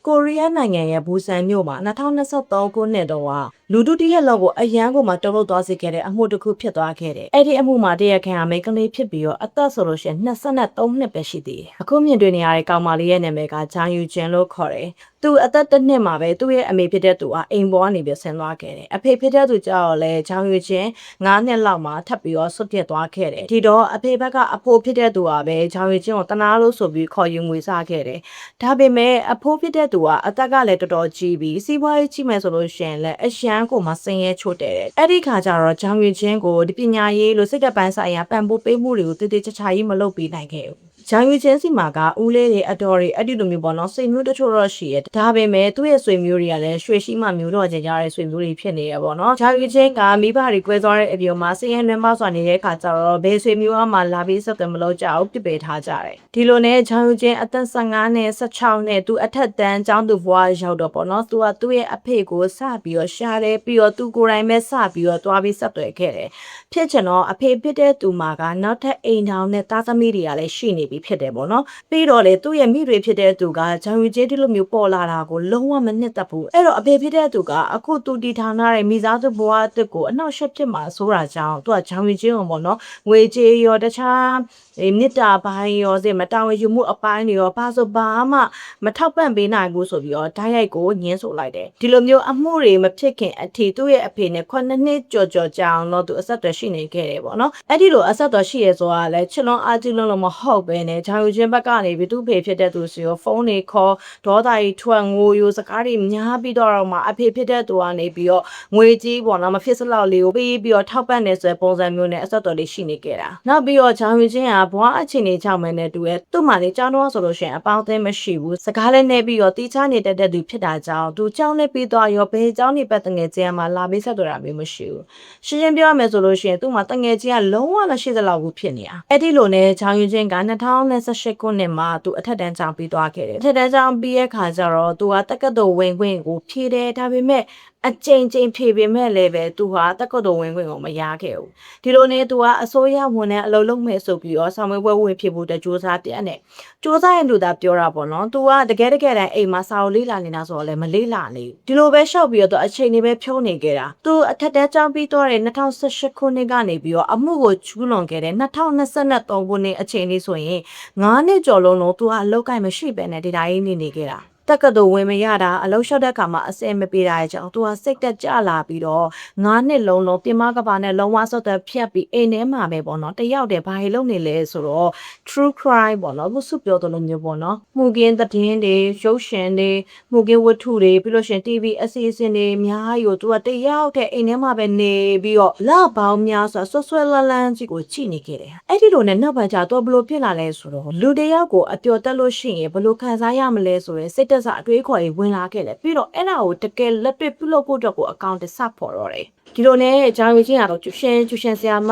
ကိုရီးယားနိုင်ငံရဲ့ဘူဆန်မြို့မှာ2023ခုနှစ်တုန်းကလူထုတရက်လောက်ကိုအရန်ကိုမှတုံ့လောက်သွားစေခဲ့တဲ့အမှုတစ်ခုဖြစ်သွားခဲ့တယ်။အဲ့ဒီအမှုမှာတရားခံအမိတ်ကလေးဖြစ်ပြီးတော့အသက်ဆိုလို့ရှိရင်23နှစ်ပဲရှိသေးတယ်။အခုမြင်တွေ့နေရတဲ့ကောင်မလေးရဲ့နာမည်ကဂျန်ယူဂျင်လို့ခေါ်တယ်။သူအသက်တစ်နှစ်မှာပဲသူ့ရဲ့အမေဖြစ်တဲ့သူကအိမ်ပေါ်ကနေပြီးဆင်းသွားခဲ့တယ်။အဖေဖြစ်တဲ့သူကြောက်လဲဂျန်ယူဂျင်9နှစ်လောက်မှာထပ်ပြီးတော့ဆွတ်ပြစ်သွားခဲ့တယ်။ဒီတော့အဖေဘက်ကအဖိုးဖြစ်တဲ့သူကပဲဂျန်ယူဂျင်ကိုတနာလို့ဆိုပြီးခေါ်ယူငွေစားခဲ့တယ်။ဒါပေမဲ့အဖိုးဖြစ်တဲ့သူကအသက်ကလည်းတော်တော်ကြီးပြီးစီးပွားရေးကြီးမယ်ဆိုလို့ရှိရင်လည်းအရှမ်းကိုမှဆင်းရဲချို့တယ်။အဲ့ဒီခါကျတော့ဂျန်ယူဂျင်ကိုဒီပညာရေးလို့စိတ်သက်ပိုင်းဆိုင်ရာပံ့ပိုးပေးမှုတွေကိုတည်တည်ချာချာကြီးမလုပ်ပေးနိုင်ခဲ့ဘူး။ဂျန်ယူချင်းစီမှာကဦးလေးတွေအတော်တွေအဲ့ဒီလိုမျိုးပေါ့နော်စိတ်မျိုးတချို့တော့ရှိရဒါပေမဲ့သူ့ရဲ့ဆွေမျိုးတွေကလည်းရွှေရှိမှမျိုးတော့ကျင်ကြတဲ့ဆွေမျိုးတွေဖြစ်နေရပေါ့နော်ဂျန်ယူချင်းကမိဘတွေကွဲသွားတဲ့အပြင်မှာစည်ရင်နှမ်းမစွာနေတဲ့ခါကျတော့ဘယ်ဆွေမျိုးမှလာပြီးဆက်သွယ်မလုပ်ကြဘူးပြစ်ပယ်ထားကြတယ်ဒီလိုနဲ့ဂျန်ယူချင်းအသက်15နဲ့16နဲ့သူအထက်တန်းကျောင်းသူဘွားရောက်တော့ပေါ့နော်သူကသူ့ရဲ့အဖေကိုစပြီးတော့ရှာတယ်ပြီးတော့သူကိုယ်တိုင်ပဲစပြီးတော့သွားပြီးဆက်သွယ်ခဲ့တယ်ဖြစ်ချင်တော့အဖေဖြစ်တဲ့သူမှာကနောက်ထပ်အိမ်ထောင်နဲ့သားသမီးတွေကလည်းရှိနေပြီဖြစ်တယ်ပေါ့နော်ပြီးတော့လေသူ့ရဲ့မိတွေဖြစ်တဲ့သူကဂျန်ယူဂျေးဒီလိုမျိုးပေါ်လာတာကိုလုံးဝမနှစ်သက်ဘူးအဲ့တော့အဖေဖြစ်တဲ့သူကအခုသူတီထောင်ထားတဲ့မိသားစုဘဝအစ်ကိုအနောက်ရှက်ဖြစ်မှာဆိုတာကြောင့်သူကဂျန်ယူဂျေးကိုပေါ့နော်ငွေကြေးရောတခြားမြစ်တာပိုင်းရောစမတာဝန်ယူမှုအပိုင်းတွေရောဘာဆိုဘာမှမထောက်ပံ့ပေးနိုင်ဘူးဆိုပြီးတော့ဓာတ်ရိုက်ကိုညှင်းဆိုလိုက်တယ်ဒီလိုမျိုးအမှုတွေမဖြစ်ခင်အထိသူ့ရဲ့အဖေနဲ့9နှစ်ကြော်ကြာအောင်တော့သူအဆက်အသွယ်ရှိနေခဲ့တယ်ပေါ့နော်အဲ့ဒီလိုအဆက်အသွယ်ရှိရဲဆိုတာလည်းချစ်လွန်အားကြီးလွန်းလို့မဟုတ်ပဲနဲ့ဂျန်ယူချင်းဘက်ကနေပြီးသူ့ဖေဖြစ်တဲ့သူစီကိုဖုန်းတွေခေါ်ဒေါသကြီးထွက်ငိုယိုစကားတွေများပြီးတော့မှအဖေဖြစ်တဲ့သူကနေပြီးတော့ငွေကြီးပေါ့နော်မဖြစ်စလောက်လေးကိုပေးပြီးတော့ထောက်ပံ့နေဆိုတဲ့ပုံစံမျိုးနဲ့အဆက်အသွယ်လေးရှိနေခဲ့တာနောက်ပြီးတော့ဂျန်ယူချင်းကဘွားအခြေအနေကြောင့်ပဲနဲ့တူရဲ့သူ့မှာလေကြောင်းတော့ဆိုလို့ရှိရင်အပေါင်းအသင်းမရှိဘူးစကားလည်းနေပြီးတော့တီးချနေတတ်တဲ့သူဖြစ်တာကြောင့်သူကြောင်းလည်းပြီးသွားရောဘယ်ကြောင်းနေပတ်တငယ်ချင်းမှာလာပြီးဆက်သွယ်တာမျိုးမရှိဘူးရှင်းရှင်းပြောရမယ်ဆိုလို့ရှိရင်သူ့မှာတငယ်ချင်းကလုံးဝမရှိသလောက်ဘူးဖြစ်နေတာအဲ့ဒီလိုနဲ့ဂျန်ယူချင်းက2018ခုနှစ်မှာသူအထက်တန်းကျောင်းပြီးသွားခဲ့တယ်အထက်တန်းကျောင်းပြီးရဲ့ခါကျတော့သူကတက္ကသိုလ်ဝင်ခွင့်ကိုဖြေတယ်ဒါပေမဲ့အချိန်ဖြေပေမဲ့လည်းပဲသူဟာတက္ကသိုလ်ဝင်ခွင့်ကိုမရခဲ့ဘူးဒီလိုနဲ့သူကအစိုးရဝန်ထမ်းအလုပ်လုပ်မယ်ဆိုပြီးတော့ဆောင်ရွက်ပွဲဝင်ဖြစ်ဖို့တကြိုးစားပြန်တယ်စူးစမ်းရင်လူသားပြောတာပေါ့နော်။ तू ကတကယ်တမ်းအိမ်မှာစာအုပ်လေးလာနေတာဆိုတော့လည်းမလေးလာနေဘူး။ဒီလိုပဲရှောက်ပြီးတော့အချိန်တွေပဲဖြုံးနေခဲ့တာ။ तू အထက်တန်းကျောင်းပြီးတော့2018ခုနှစ်ကနေပြီးတော့အမှုကိုကျူးလွန်ခဲ့တဲ့2023ခုနှစ်အချိန်လေးဆိုရင်9နှစ်ကျော်လုံး तू ကအလောက်ကိုင်းမရှိပဲနဲ့ဒီတိုင်းနေခဲ့တာ။တက္ကသိုလ်ဝင်မရတာအလုံးလျှောက်တဲ့အခါမှာအစင်မပေးတာရဲ့ကြောင့်သူကစိတ်တက်ကြလာပြီးတော့9နှစ်လုံးပြင်မကဘာနဲ့လုံးဝဆော့တဲ့ဖြတ်ပြီးအိမ်ထဲမှာပဲပေါ့နော်တယောက်တည်းဘာလုပ်နေလဲဆိုတော့ true crime ပေါ့နော်ခုစုပြောသလိုမျိုးပေါ့နော်မှုကင်းသတင်းတွေရုပ်ရှင်တွေမှုကင်းဝတ္ထုတွေပြီးလို့ရှင် TV အစီအစဉ်တွေအများကြီးကိုသူကတယောက်တည်းအိမ်ထဲမှာပဲနေပြီးတော့လပေါင်းများစွာဆွလန်းလန်းကြီးကိုကြည့်နေခဲ့တယ်အဲ့ဒီလိုနဲ့နောက်ပိုင်းကျတော့ဘလို့ဖြစ်လာလဲဆိုတော့လူတယောက်ကိုအပျော်တက်လို့ရှိရင်ဘလို့ခံစားရမလဲဆိုရဲစိတ်တက်စအတွေးခေါ်တွေဝင်လာခဲ့တယ်ပြီးတော့အဲ့ဒါကိုတကယ်လက်တွေ့ပြုလုပ်ဖို့အတွက်ကိုအကောင့်တစဖော်တော့တယ်ဒီလိုနဲ့ဂျာဝီချင်းကတော့ကျူရှင်ဆရာမ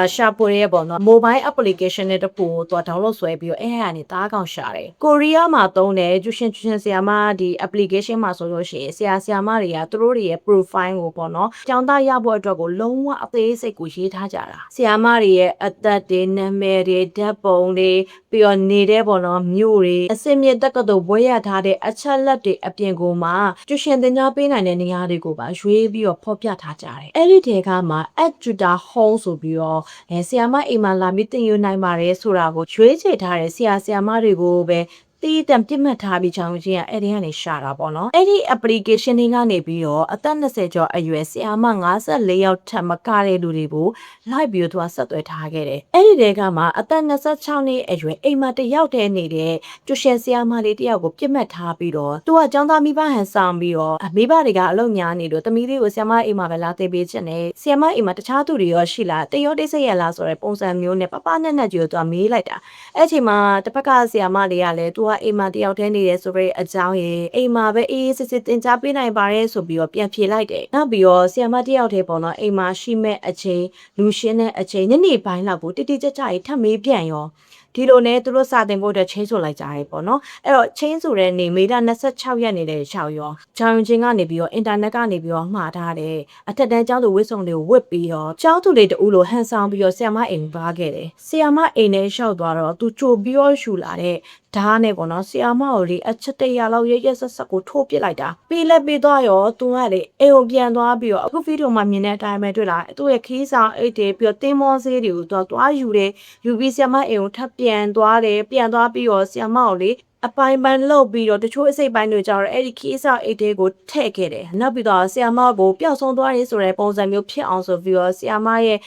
ရှာပွေရဲပေါ့နော် mobile application နဲ့တခုကိုသူက download ဆွဲပြီးတော့အဲ့ဟာကနေသားကောင်ရှာတယ်ကိုရီးယားမှာသုံးတယ်ကျူရှင်ဆရာမဒီ application မှာဆိုလို့ရှိရင်ဆရာမတွေကသူတို့တွေရဲ့ profile ကိုပေါ့နော်ကျောင်းသားရဖို့အတွက်ကိုလုံးဝအသေးစိတ်ကိုရေးထားကြတာဆရာမတွေရဲ့အသက်တွေနာမည်တွေဓာတ်ပုံတွေပြီးတော့နေတဲ့ပေါ့နော်မြို့တွေအစင်မြင့်တက္ကသိုလ်ဘွဲရထားတဲ့အချက်လက်တွေအပြင်ကိုမှကျူရှင်တင်ကြားပေးနိုင်တဲ့နေရာတွေကိုပါရွေးပြီးတော့ဖော်ပြထားကြတယ်အဲ့ဒီတေကမှာ Tutor Home ဆိုပြီးတော့ဆရာမအိမ်မှာလာပြီးသင်ယူနိုင်ပါတယ်ဆိုတာကိုရွေးချယ်ထားတဲ့ဆရာမတွေကိုပဲတီးတံပြစ်မှတ်ထားပြီးချောင်းချင်းကအဲ့ဒီကနေရှာတာပေါ့နော်အဲ့ဒီ application တွေကနေပြီးတော့အသက်20ကျော်အရွယ်ဆရာမ54ယောက်ထပ်မကတဲ့လူတွေကိုလိုက်ပြီးတော့ဆက်သွယ်ထားခဲ့တယ်အဲ့ဒီတဲကမှအသက်26နှစ်အရွယ်အိမ်မှာတယောက်တည်းနေတဲ့ကျူရှင်ဆရာမလေးတယောက်ကိုပြစ်မှတ်ထားပြီးတော့သူကကျောင်းသားမိဘဟန်ဆောင်ပြီးတော့မိဘတွေကအလုပ်များနေလို့တမီးလေးကိုဆရာမအိမ်မှာပဲလာသိပေးချက်နဲ့ဆရာမအိမ်မှာတခြားသူတွေရောရှိလားတရောတိတ်ဆိတ်ရလားဆိုတဲ့ပုံစံမျိုးနဲ့ပပနဲ့နဲ့ကြီးကိုသူကမေးလိုက်တာအဲ့ချိန်မှာတစ်ဖက်ကဆရာမလေးကလည်းသူကအိမ်မှာတယောက်တည်းနေတယ်ဆိုပြီးအကြောင်းရယ်အိမ်မှာပဲအေးစစ်စစ်တင် जा ပေးနိုင်ပါတယ်ဆိုပြီးတော့ပြန်ဖြေလိုက်တယ်နောက်ပြီးတော့ဆီယမတယောက်တည်းပေါ့နော်အိမ်မှာရှိမဲ့အချိန်လူရှင်းတဲ့အချိန်ညနေပိုင်းလောက်ကိုတိတိကျကျကြီးထပ်မေးပြန်ရောဒီလိုနဲ့သူတို့စာတင်ဖို့အတွက်ချင်းဆိုလိုက်ကြတယ်ပေါ့နော်အဲ့တော့ချင်းဆိုတဲ့နေမေလ26ရက်နေတဲ့6ရောချောင်းချင်းကနေပြီးတော့အင်တာနက်ကနေပြီးတော့မှားထားတယ်အထက်တန်းကျောင်းသူဝစ်စုံတွေကိုဝစ်ပြီးတော့ကျောင်းသူတွေတူလို့ဟန်ဆောင်ပြီးတော့ဆီယမအိမ်ပါခဲ့တယ်ဆီယမအိမ်နဲ့ရှောက်သွားတော့သူကြိုပြီးတော့ရှူလာတဲ့ ဓာတ်နဲ့ပေါ့နော်ဆီယာမကိုလေအချက်တရလောက်ရက်ဆက်ဆက်ကိုထိုးပစ်လိုက်တာပြီးလက်ပြီးသွားရောသူကလေအိမ်ကိုပြန်သွားပြီးတော့အခုဗီဒီယိုမှာမြင်တဲ့အတိုင်းပဲတွေ့လာသူ့ရဲ့ခီးဆောင်အိတ်တွေပြီးတော့တင်းမောဆေးတွေကိုသူကသွားယူတယ်ယူပြီးဆီယာမအိမ်ကိုထပ်ပြန်သွားတယ်ပြန်သွားပြီးတော့ဆီယာမကိုလေအပိုင်းပိုင်းလှုပ်ပြီးတော့တချို့အစိတ်ပိုင်းတွေကြတော့အဲ့ဒီခီးဆောင်အိတ်တွေကိုထည့်ခဲ့တယ်နောက်ပြီးတော့ဆီယာမကိုပျောက်ဆုံးသွားရေးဆိုတဲ့ပုံစံမျိုးဖြစ်အောင်ဆိုပြီးတော့ဆီယာမရဲ့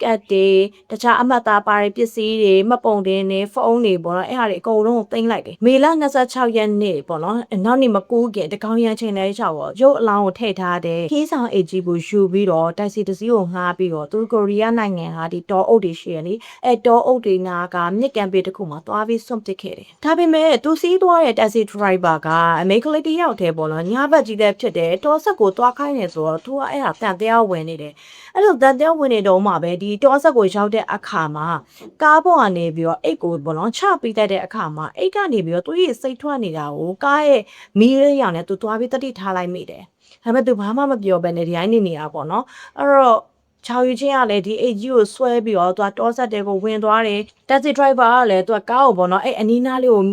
ကတ်တွေတခြားအမှတ်သားပါတဲ့ပစ္စည်းတွေမှတ်ပုံတင်တွေဖုန်းတွေပေါ့နော်အဲ့ဟာတွေအကုန်လုံးကိုသိမ်းလိုက်တယ်မေလ26ရက်နေ့ပေါ့နော်နောက်နေ့မကူးခင်တကောင်းရန်ချိန်လေးချောက်ပေါ့ရုပ်အလောင်းကိုထည့်ထားတဲ့ခီးဆောင်အိတ်ကြီးကိုယူပြီးတော့တိုက်စီတစည်းကိုငှားပြီးတော့သူကိုရီးယားနိုင်ငံဟာဒီတောအုပ်တွေရှိရလေအဲ့တောအုပ်တွေနာကမြစ်ကံပေတစ်ခုမှာသွားပြီးဆွန့်ပစ်ခဲ့တယ်ဒါပေမဲ့သူစီးသွားတဲ့ taxi driver ကအမေကလေးတယောက်တည်းပေါ့နော်ညဘက်ကြီးတဲ့ဖြစ်တယ်တောဆက်ကိုသွားခိုင်းနေဆိုတော့သူကအဲ့ဒါတန်တရားဝင်နေတယ်အဲ့လိုတန်တရားဝင်နေတော့မှပဲဒီတောဆက်ကိုရောက်တဲ့အခါမှာကားပေါ်ကနေပြီးတော့အိတ်ကိုပေါ့နော်ချပြီးတတ်တဲ့အခါမှာအိတ်ကနေပြီးတော့သူရဲ့စိတ်ထွက်နေတာကိုကားရဲ့မီးလေးရောင်နဲ့သူသွားပြီးတတိထားလိုက်မိတယ်ဒါပေမဲ့သူဘာမှမပြောဘဲနဲ့ဒီတိုင်းနေနေတာပေါ့နော်အဲ့တော့ချောင်ယူချင်းကလည်းဒီအိတ်ကြီးကိုဆွဲပြီးတော့သူကတောဆက်တဲကိုဝင်သွားတယ် taxi driver ကလည်းသူကကားကိုပေါ့နော်အဲ့အနီးနားလေးကို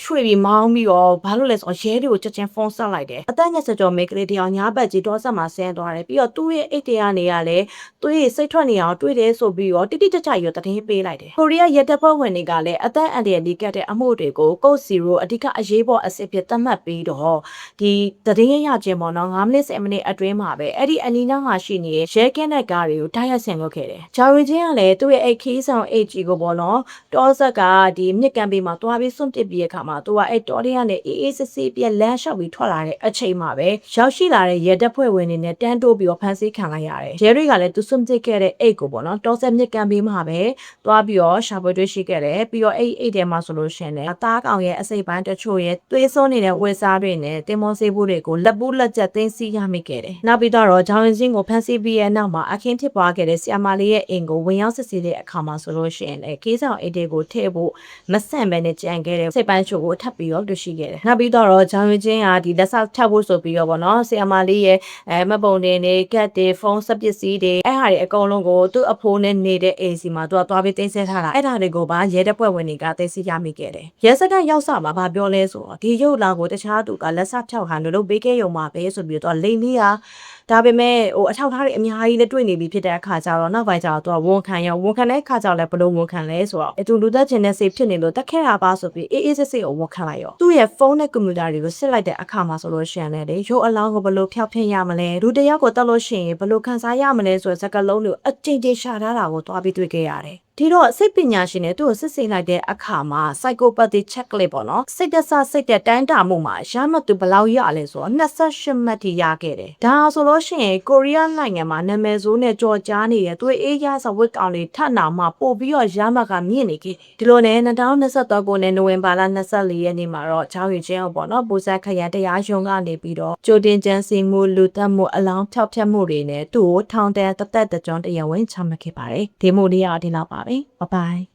ရွှေ့ပြီးမောင်းပြီးတော့ဘာလို့လဲဆိုတော့ရဲတွေကိုချက်ချင်းဖုန်းဆက်လိုက်တယ်အသက်20ကျော်မိန်းကလေးတယောက်ညာဘက်ကြီးတောဆက်မှာဆင်းသွားတယ်ပြီးတော့သူ့ရဲ့အိတ်တွေကနေရလဲသူ့ရဲ့စိတ်ထွက်နေအောင်တွေ့တယ်ဆိုပြီးတော့တိတိကျကျရတည်ပေးလိုက်တယ်ကိုရီးယားရဲတပ်ဖွဲ့ဝင်တွေကလည်းအသက်အန္တရာယ်ဒီကတ်တဲ့အမှုတွေကိုကုတ်0အဓိကအရေးပေါ်အစစ်ဖြစ်သတ်မှတ်ပြီးတော့ဒီတည်ရချင်းပေါ့နော်9မိနစ်10မိနစ်အတွင်းမှာပဲအဲ့ဒီအနီးနားမှာရှိနေတဲ့ရဲကင်းတဲ့ကားတွေကိုတိုက်ရိုက်ဆင်လုပ်ခဲ့တယ်ဂျာရီချင်းကလည်းသူ့ရဲ့အိတ်ခီးဆောင်အိတ်ကြီးကိုပေါ့နော်တောဆက်ကဒီမြစ်ကန်ပေးမှာတွားပြီးစွန့်ပစ်ပြီးတဲ့အခါမှာသူကအဲ့တော်လေးကနေအေးစစ်စစ်ပြက်လမ်းလျှောက်ပြီးထွက်လာတဲ့အချိန်မှာပဲရောက်ရှိလာတဲ့ရဲတပ်ဖွဲ့ဝင်တွေနဲ့တန်းတိုးပြီးတော့ဖမ်းဆီးခံလိုက်ရတယ်ရဲတွေကလည်းသူစွန့်ပစ်ခဲ့တဲ့အိတ်ကိုပေါ့နော်တောဆက်မြစ်ကန်ပေးမှာပဲတွားပြီးတော့ရှာဖွေတွေ့ရှိခဲ့တယ်ပြီးတော့အဲ့အိတ်ထဲမှာဆိုလို့ရှိရင်လည်းအသားကောင်ရဲ့အစိပ်ပိုင်းတချို့ရဲ့သွေးစွန်းနေတဲ့ဝက်စားတွေနဲ့တင်မောဆေးဖို့တွေကိုလက်ပူးလက်ချက်သိမ်းဆည်းရမိခဲ့တယ်နောက်ပြီးတော့ဂျောင်းရင်စင်းကိုဖမ်းဆီးပြီးရဲ့နောက်မှာအခင်းဖြစ်ပွားခဲ့တဲ့ဆီယာမာလေးရဲ့အိမ်ကိုဝင်ရောက်စစ်ဆေးတဲ့အခါမှာဆိုလို့ရှိရင်လည်းကေးဆောင်အိတ်တွေကိုထည့်ဖို့မဆန့်ပဲနဲ့ကြံခဲ့တဲ့စိတ်ပိုင်းချို့ကိုထပ်ပြီးတော့တွေ့ရှိခဲ့တယ်နောက်ပြီးတော့ဂျောင်းရင်ချင်းကဒီလက်ဆောက်ထပ်ဖို့ဆိုပြီးတော့ဗောနော်ဆီယာမာလေးရဲ့မှတ်ပုံတင်တွေကတ်တွေဖုန်းဆက်ပစ္စည်းတွေအဲ့ဟာတွေအကုန်လုံးကိုသူ့အဖိုးနဲ့နေတဲ့အိမ်စီမှာသူကသွားပြီးတင်ဆက်ထားတာအဲ့ဒါတွေကိုပါရဲတပ်ဖွဲ့ဝင်တွေကသိသိရမိခဲ့တယ်ရဲစခန်းရောက်စမှာဗာပြောလဲဆိုတော့ဒီရုပ်လောင်ကိုတခြားသူကလက်ဆောက်ဖြောက်ခံလို့ပေးခဲ့ရုံမှာပဲဆိုပြီးတော့လိန်လေးဟာဒါပေမဲ့အထောက်ထားတွေအများကြီးနဲ့တွေ့နေပြီဖြစ်တဲ့အခါကျတော့နောက်ပိုင်းကျတော့သူကဝန်ခံတဲ့အခါကျတော့လည်းဘလို့ဝန်ခံလဲဆိုတော့သူလူသက်ချင်တဲ့စိတ်ဖြစ်နေလို့တက်ခဲ့တာပါဆိုပြီးအေးစစ်စစ်ကိုဝန်ခံလိုက်ရောသူ့ရဲ့ဖုန်းနဲ့ကွန်ပျူတာတွေကိုစစ်လိုက်တဲ့အခါမှာဆိုလို့ရှိရင်လည်းရုပ်အလောင်းကိုဘလို့ဖျောက်ဖျက်ရမလဲလူတယောက်ကိုတက်လို့ရှိရင်ဘလို့ခံစားရမလဲဆိုတဲ့စကားလုံးတွေအကြိမ်ကြိမ်ရှာထားတာကိုတွားပြီးတွေ့ခဲ့ရတယ်ဒီတော့စိတ်ပညာရှင်တွေသူ့ကိုစစ်ဆေးလိုက်တဲ့အခါမှာ psychopathy checklist ပေါ့နော်စိတ်သက်သာစိတ်တဲ့တိုင်းတာမှုမှာရမှတ်သူဘယ်လောက်ရလဲဆိုတော့28မှတ်ထိရခဲ့တယ်ဒါဆိုလို့ရှိရင်ကိုရီးယားနိုင်ငံမှာနာမည်ဆိုးနဲ့ကြော်ကြားနေတဲ့သူအေးရစဝစ်ကောင်လေးထပ်နာမှပို့ပြီးတော့ရမှတ်ကမြင့်နေခဲ့ဒီလိုနဲ့2023ခုနှစ်နိုဝင်ဘာလ24ရက်နေ့မှာတော့ချောင်းရီချင်းအောင်ပေါ့နော်ပူဇက်ခရန်တရားရုံးကနေပြီးတော့ကြိုတင်ကြံစီမှုလူသက်မှုအလောင်းဖြောက်ဖြတ်မှုတွေနဲ့သူ့ကိုထောင်ဒဏ်တစ်သက်တကြွတရားဝင်ချမှတ်ခဲ့ပါတယ်ဒီမိုးလေးကဒီလောက်ပါBye bye.